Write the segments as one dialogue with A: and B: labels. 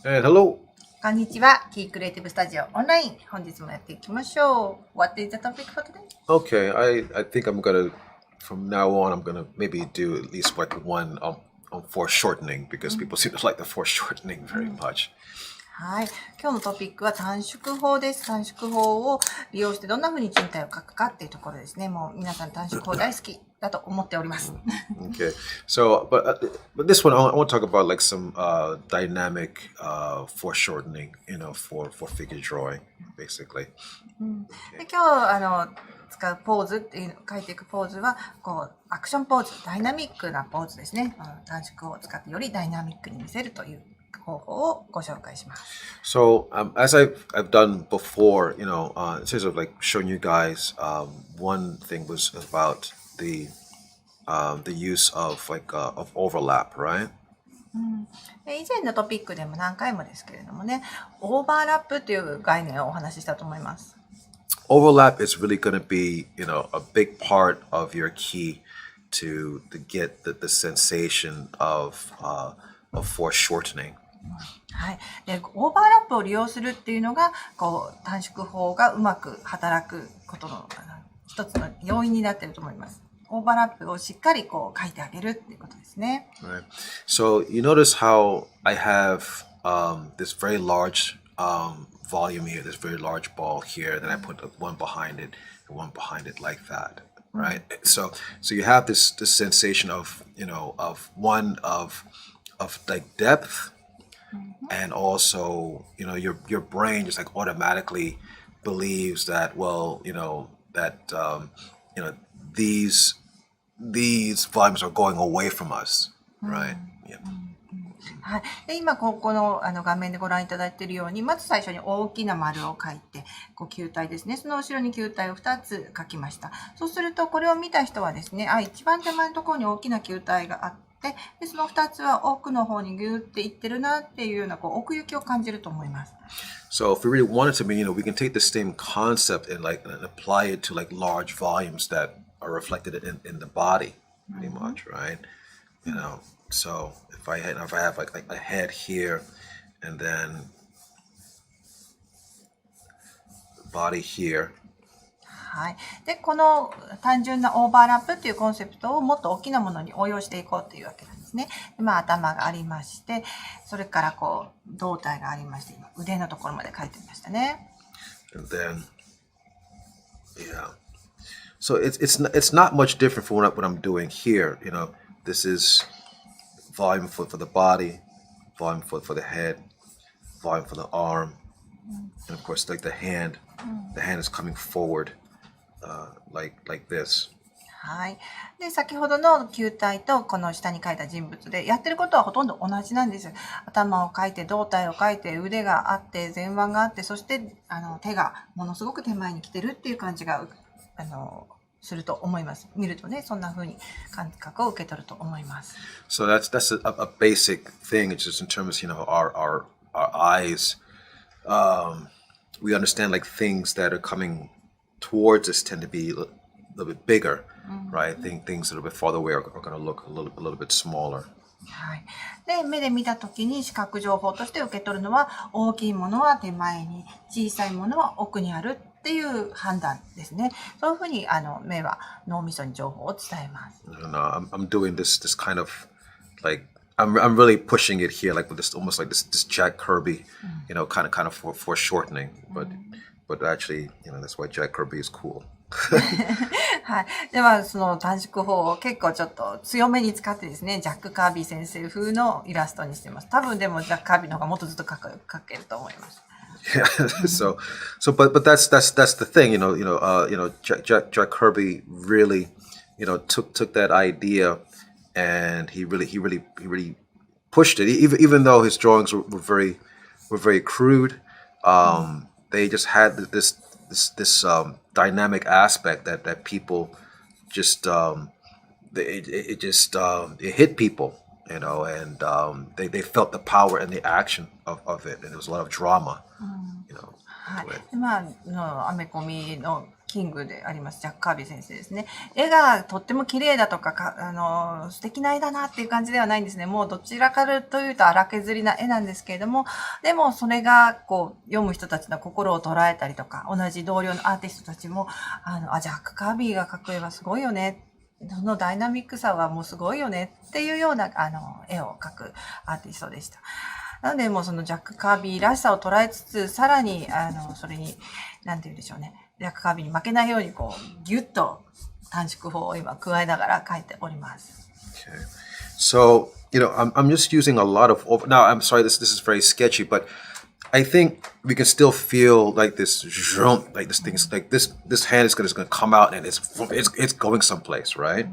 A: Hello.
B: こんにちは。キークリエイティブスタジオオンライン。本日もやっていきましょう。What is the topic for today?
A: Okay, I think from now on, I'm gonna maybe do at least like one on foreshortening because people seem to like the foreshortening very much.
B: はい。今日のトピックは短縮法です。短縮法を利用してどんな風に人体を描くかっていうところですね。もう皆さん短縮法大好きだと思っております。
A: Okay, so but this one I want to talk about like some dynamic foreshortening, for figure drawing, basically.
B: で今日使うポーズっていう書いていくポーズはこうアクションポーズ、ダイナミックなポーズですね。短縮法を使ってよりダイナミックに見せるという方法をご紹介します。
A: So as I've done before, in terms of like showing you guys, one thing was about the use of of overlap, right?
B: 以前のトピックでも何回もですけれどもね、オーバーラップという概念をお話ししたと思います。
A: Overlap is really going to be, a big part of your key to get the sensation of foreshortening.
B: はい。で、オーバーラップを利用するっていうのが、こう短縮法がうまく働くことの一つの要因になっていると思います。オーバーラップをしっかりこう書いてあげるっていうことですね。
A: Right. So you notice how I have this very large volume here, this very large ball here, then I put one behind it and one behind it like that, right? So you have this sensation of of like depth, and also your brain just like automatically believes that these volumes are going away from us, right? Yeah.
B: はい。で、今この画面でご覧いただいているように、まず最初に大きな丸を書いて、球体ですね。その後ろに球体を2つ書きました。そうすると、これを見た人はですね、一番手前のところに大きな球体があって、でその2つは奥の方にギューっていってるなっていうような奥行きを感じると思います。
A: So if we really wanted to be, we can take the same concept and apply it to like large volumes that are reflected in the body, pretty much, right? So if I have like a head here, and then body here.
B: はい。で、この単純なオーバーラップっていうコンセプトをもっと大きなものに応用していこうというわけなんですね。で頭がありまして、それから胴体がありまして、今腕のところまで書いてみましたね。
A: And then, yeah. So it's not much different from what I'm doing here. This is volume for the body, volume for the head, volume for the arm, and of course like the hand. The hand is coming forward, like this.
B: はい。で、先ほどの球体とこの下に書いた人物でやってることはほとんど同じなんです。頭を描いて、胴体を描いて、腕があって、前腕があって、そして手がものすごく手前に来てるっていう感じがすると思います。見るとね、そんな風に感覚を受け取ると思います。
A: So that's a basic thing. It's just in terms, our eyes. We understand like things that are coming towards us tend to be a little bit bigger, right? Things that are a bit farther away are going to look a little bit smaller.
B: はい。で、目で見たときに視覚情報として受け取るのは、大きいものは手前に、小さいものは奥にあるっていう判断ですね。そういうふうに目は脳みそに情報を伝えます。
A: I'm doing this kind of like I'm really pushing it here, like with this almost like this Jack Kirby, kind of foreshortening, but actually, that's why Jack Kirby is cool.
B: はい。では、その短縮法を結構ちょっと強めに使ってですね、ジャック・カービー先生風のイラストにしてます。多分でもジャック・カービーの方がもっとずっと描けると思います。
A: Yeah. But that's the thing, Jack Kirby really, took that idea and he really pushed it. Even though his drawings were very crude, they just had this dynamic aspect that people just it hit people, and they felt the power and the action of it, and there was a lot of drama,
B: はい。でアメコミのキングでありますジャック・カービー先生ですね。絵がとっても綺麗だとか、素敵な絵だなっていう感じではないんですね。もうどちらかというと荒削りな絵なんですけれども、でもそれがこう読む人たちの心を捉えたりとか、同じ同僚のアーティストたちもジャック・カービーが描く絵はすごいよね。そのダイナミックさはもうすごいよねっていうような絵を描くアーティストでした。なのでもうそのジャック・カービーらしさを捉えつつ、さらにそれになんて言うんでしょうね、ジャック・カービーに負けないようにこうギュッと短縮法を今加えながら描いております。
A: Okay. So, I'm just using a lot of now I'm sorry this is very sketchy, but I think we can still feel like this like this thing like this hand is gonna come out and it's going someplace, right?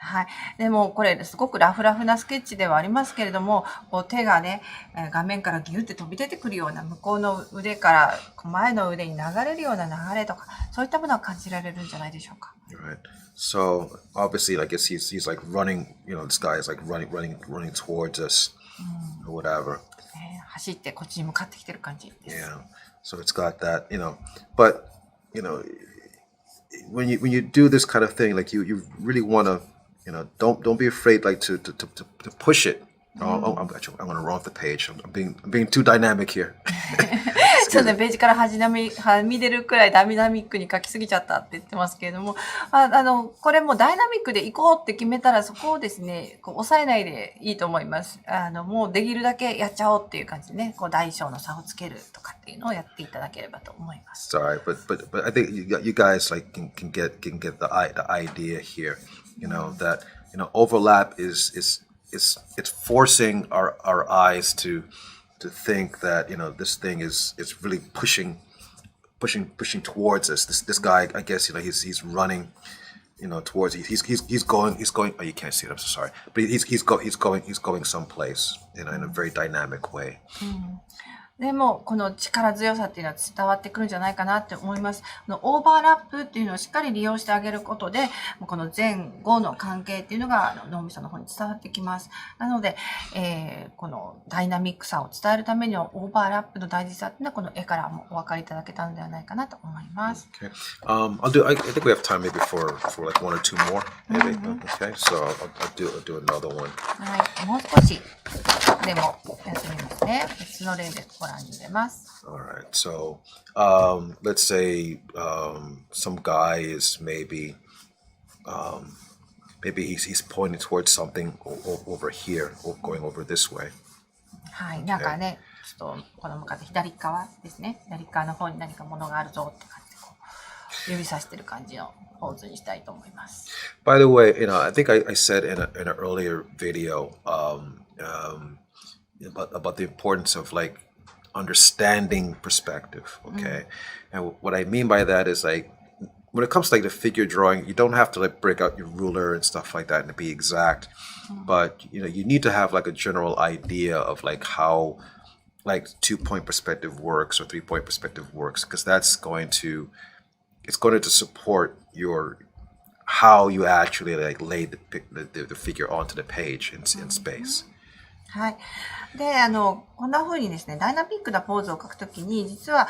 B: はい。でもこれすごくラフなスケッチではありますけれども、こう手がね、画面からギュって飛び出てくるような、向こうの腕から前の腕に流れるような流れとか、そういったものを感じられるんじゃないでしょうか。
A: Right. So obviously, like he's like running. This guy is like running towards us, or whatever.
B: 走ってこっちに向かってきてる感じです。
A: Yeah. So it's got that, but when you do this kind of thing, like you really want to, don't be afraid like to push it. I'm going to run off the page. I'm being too dynamic here.
B: そうね、ページからはみ出るくらいダイナミックに書きすぎちゃったって言ってますけれども、これもダイナミックで行こうって決めたら、そこをですね、こう抑えないでいいと思います。もうできるだけやっちゃおうっていう感じでね、こう大小の差をつけるとかっていうのをやっていただければと思います。
A: Sorry, but I think you guys like can get the idea here. That overlap is it's forcing our eyes to think that this thing is really pushing towards us. This guy, I guess he's running towards he's going. Oh, you can't see it. I'm so sorry, but he's going someplace in a very dynamic way.
B: でもこの力強さっていうのは伝わってくるんじゃないかなって思います。オーバーラップっていうのをしっかり利用してあげることで、この前後の関係っていうのが脳みその方に伝わってきます。なので、このダイナミックさを伝えるためにはオーバーラップの大事さっていうのはこの絵からもお分かりいただけたのではないかなと思います。
A: Okay. I think we have time maybe for like one or two more. Maybe. Okay. So I'll do another one.
B: はい。もう少しでもやってみますね。別の例でご覧に入れます。
A: All right. So let's say some guy is maybe he's pointing towards something over here or going over this way.
B: はい。なんかね、ちょっとこの向かって左側ですね。左側の方に何か物があるぞって感じでこう指さしてる感じのポーズにしたいと思います。
A: By the way, I think I said in an earlier video about the importance of like understanding perspective. Okay, and what I mean by that is like when it comes to like the figure drawing, you don't have to like break out your ruler and stuff like that and be exact, but you need to have like a general idea of like how like 2-point perspective works or 3-point perspective works, because it's going to support your how you actually like lay the figure onto the page in space.
B: はい。で、こんな風にですね、ダイナミックなポーズを描くときに、実は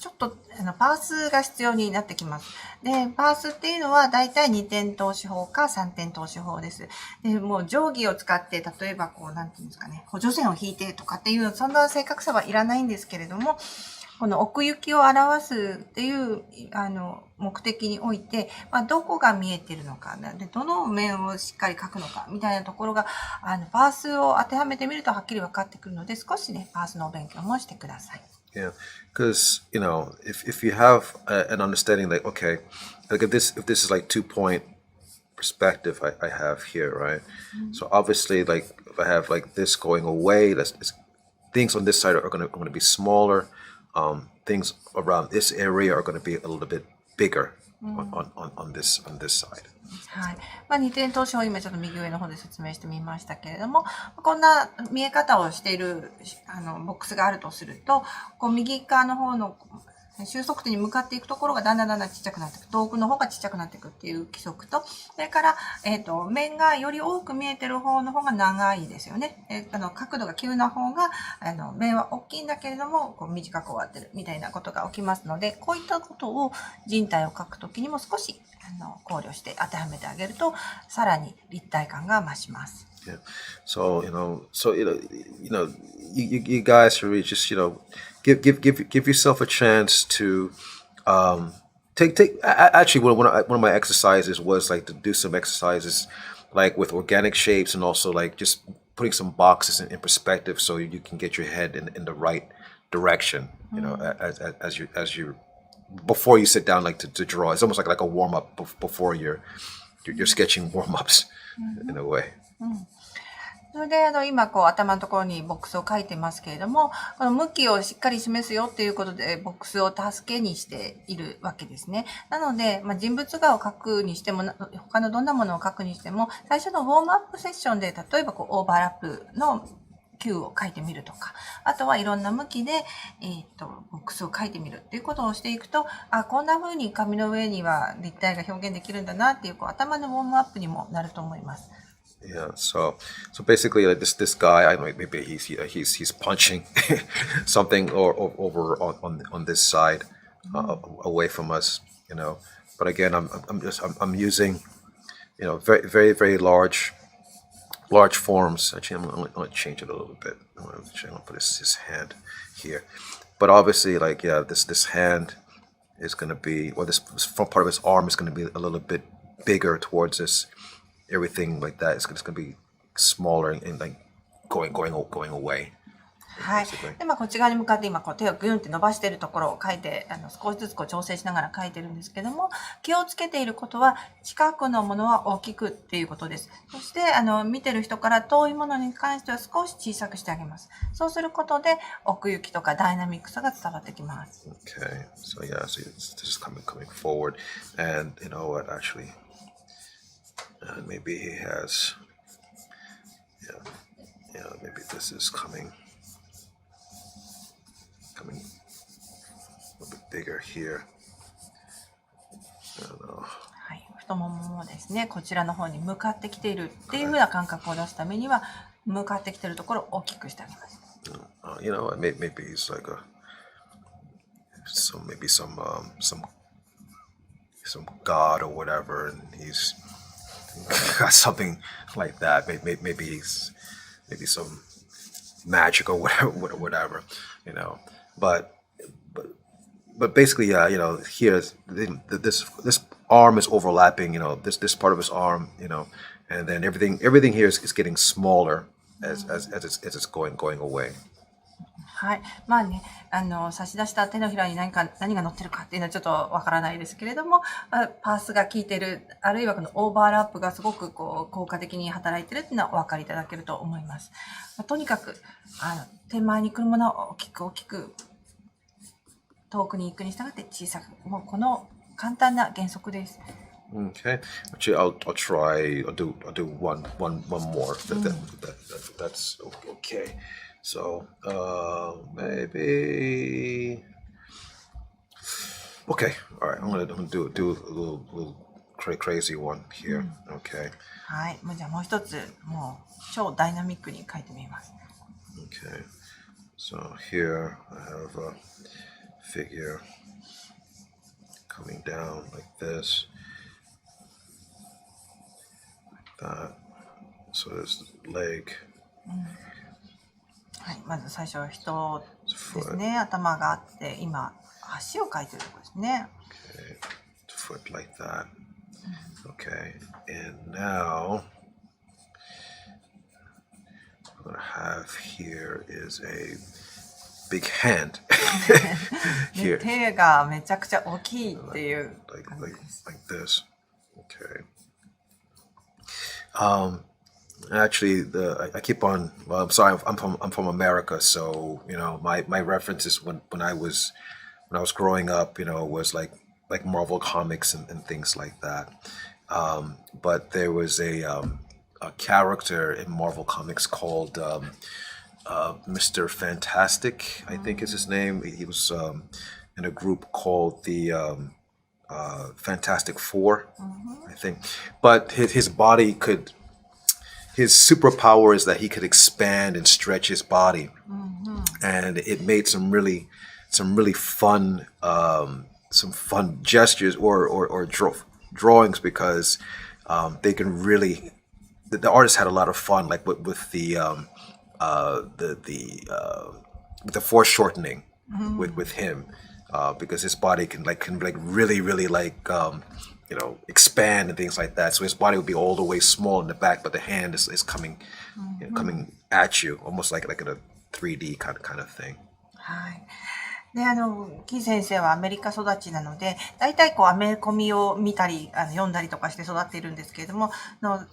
B: ちょっとパースが必要になってきます。で、パースっていうのはだいたい2点通し法か3点通し法です。で、もう定規を使って、例えばこう、なんていうんですかね、補助線を引いてとかっていう、そんな正確さはいらないんですけれども、この奥行きを表すっていう目的において、どこが見えてるのかで、どの面をしっかり描くのかみたいなところがパースを当てはめてみるとはっきり分かってくるので、少しねパースのお勉強もしてください。
A: Yeah, because if you have an understanding like like if this is like 2-point perspective I have here, right? So obviously like if I have like this going away, things on this side are going to be smaller. Things around this area are going to be a little bit bigger on this side.
B: はい。2点通しを今ちょっと右上の方で説明してみましたけれども、こんな見え方をしているボックスがあるとすると、こう右側の方の収束点に向かっていくところがだんだんちっちゃくなっていく。遠くの方がちっちゃくなっていくっていう規則と、それから、面がより多く見えてる方の方が長いですよね。角度が急な方が、面は大きいんだけれども、こう短く終わってるみたいなことが起きますので、こういったことを人体を描くときにも少し考慮して当てはめてあげると、さらに立体感が増します。
A: Yeah. So you guys should really just give yourself a chance to take. Actually, one of my exercises was like to do some exercises like with organic shapes and also like just putting some boxes in perspective so you can get your head in the right direction. You know, as you before you sit down like to draw. It's almost like a warm up before you're sketching warm ups in a way.
B: それで今頭のところにボックスを書いてますけれども、この向きをしっかり示すよっていうことでボックスを助けにしているわけですね。なので、人物画を描くにしても他のどんなものを描くにしても、最初のウォームアップセッションで例えばオーバーラップの球を書いてみるとか、あとはいろんな向きで、ボックスを書いてみるっていうことをしていくと、こんな風に紙の上には立体が表現できるんだなっていう、頭のウォームアップにもなると思います。
A: Yeah, so basically, like this guy, I don't know, maybe he's punching something or over on this side, away from us, you know. But again, I'm using, very large forms. Actually, I'm gonna change it a little bit. I'm gonna put his hand here. But obviously, like this hand is gonna be, or this front part of his arm is gonna be a little bit bigger towards this. Everything like that is going to be smaller and like going away.
B: はい。で、こっち側に向かって今手をグンって伸ばしているところを書いて、少しずつ調整しながら書いてるんですけども、気をつけていることは、近くのものは大きくっていうことです。そして、見てる人から遠いものに関しては少し小さくしてあげます。そうすることで、奥行きとかダイナミックさが伝わってきます。
A: Okay. So yeah, so this is coming forward, and you know what, actually. And maybe he has, maybe this is coming a little bit bigger here. I don't know.
B: はい、太もももですね、こちらの方に向かってきているっていう風な感覚を出すためには、向かってきているところを大きくしてあげます。
A: You know, maybe he's like some god or whatever, and he's got something like that. Maybe some magic or whatever, you know. But basically, yeah, here this arm is overlapping, this part of his arm, and then everything here is getting smaller as it's going away.
B: はい。差し出した手のひらに何が乗ってるかっていうのはちょっとわからないですけれども、パースが効いてる、あるいはこのオーバーラップがすごく効果的に働いてるっていうのはお分かりいただけると思います。とにかく、手前に来るものを大きく、遠くに行くに従って小さく、もうこの簡単な原則です。
A: Okay, actually, I'll try. I'll do one more. That's okay. So maybe okay. All right, I'm gonna do a little crazy one here. Okay.
B: はい、じゃあもう一つもう超ダイナミックに書いてみます。
A: Okay. So here I have a figure coming down like this. That. So there's the leg.
B: はい、まず最初は人ですね。頭があって、今足を描いてるところですね。
A: Okay. Foot like that. Okay. And now what I have here is a big hand.
B: Here. 手がめちゃくちゃ大きいっていう。
A: Like this. Okay. Actually, I keep on. Well, I'm sorry. I'm from America, so my references when I was growing up, was like Marvel comics and things like that. But there was a character in Marvel comics called Mr. Fantastic, I think is his name. He was in a group called the Fantastic Four, I think. But his body could, his superpower is that he could expand and stretch his body, and it made some really fun some fun gestures or drawings because they can really. The artist had a lot of fun, like with the foreshortening with him, because his body can really expand and things like that. So his body would be all the way small in the back, but the hand is coming coming at you, almost like in a 3D kind of thing.
B: はい。で、キー先生はアメリカ育ちなので、大体アメコミを見たり、読んだりとかして育っているんですけれども、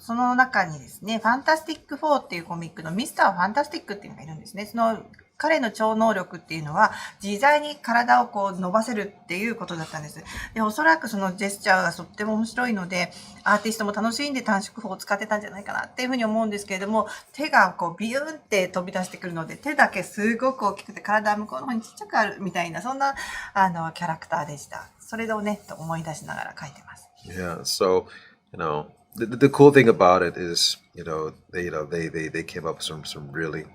B: その中にですね、ファンタスティック4っていうコミックのミスターファンタスティックっていうのがいるんですね。その彼の超能力っていうのは、自在に体を伸ばせるっていうことだったんです。で、おそらくそのジェスチャーがとっても面白いので、アーティストも楽しんで短縮法を使ってたんじゃないかなっていうふうに思うんですけれども、手がビューンって飛び出してくるので、手だけすごく大きくて体は向こうの方にちっちゃくあるみたいな、そんなキャラクターでした。それをね、と思い出しながら描いてます。
A: Yeah, so, the cool thing about it is, they came up with some really,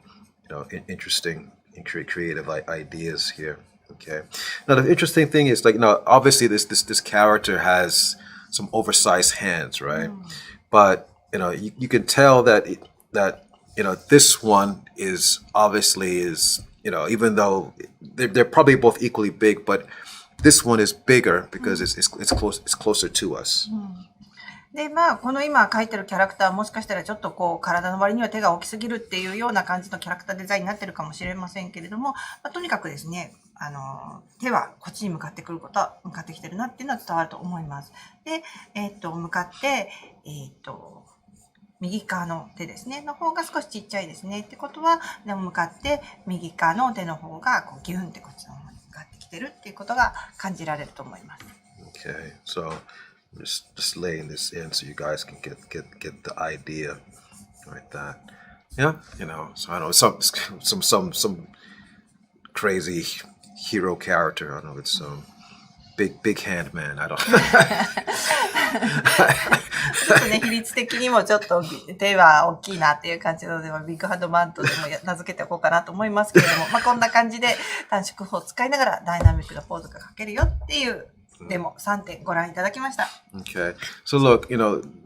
A: interesting and creative ideas here. Okay. Now the interesting thing is obviously this character has some oversized hands, right? But you can tell that this one is obviously even though they're probably both equally big, but this one is bigger because it's closer to us.
B: で、この今描いてるキャラクターはもしかしたらちょっと体の割には手が大きすぎるっていうような感じのキャラクターデザインになってるかもしれませんけれども、とにかくですね、手はこっちに向かってくることは向かってきてるなっていうのは伝わると思います。で、向かって、右側の手ですね、の方が少しちっちゃいですね。ってことは、でも向かって右側の手の方がギュンってこっちの方に向かってきてるっていうことが感じられると思います。
A: Okay, so just laying this in so you guys can get the idea like that. Yeah, so I don't know some crazy hero character. I don't know, it's some big hand man. I don't.
B: ちょっとね、比率的にもちょっと手は大きいなっていう感じなので、ビッグハンドマントでも名付けておこうかなと思いますけれども、こんな感じで短縮法を使いながらダイナミックなポーズが描けるよっていうデモ3点ご覧いただきました。
A: Okay, so look,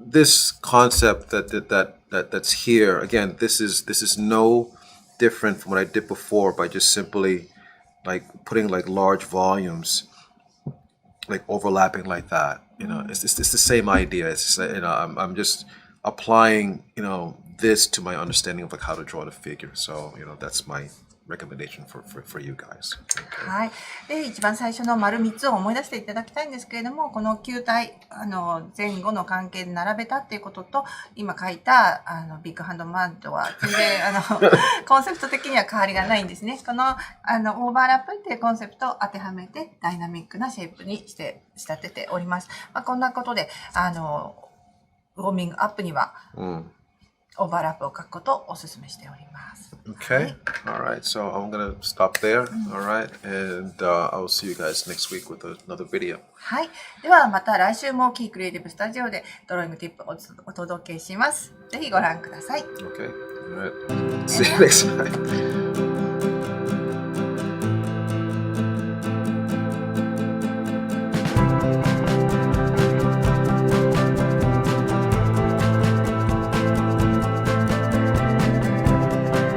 A: this concept that's here again. This is no different from what I did before by just simply putting large volumes overlapping like that. It's the same idea. It's just, I'm just applying this to my understanding of how to draw the figure. So that's my recommendation for you guys. Okay.
B: はい。で、一番最初の丸3つを思い出していただきたいんですけれども、この球体、前後の関係で並べたっていうことと、今書いた、ビッグハンドマントは、全然、コンセプト的には変わりがないんですね。この、オーバーラップっていうコンセプトを当てはめて、ダイナミックなシェイプに仕立てております。こんなことで、ウォーミングアップには、オーバーラップを書くことをお勧めしております。
A: Okay. All right. So I'm gonna stop there. All right, and I will see you guys next week with another video.
B: はい。ではまた来週もキークリエイティブスタジオでドローイングティップをお届けします。ぜひご覧ください。
A: Okay. All right. See you next time.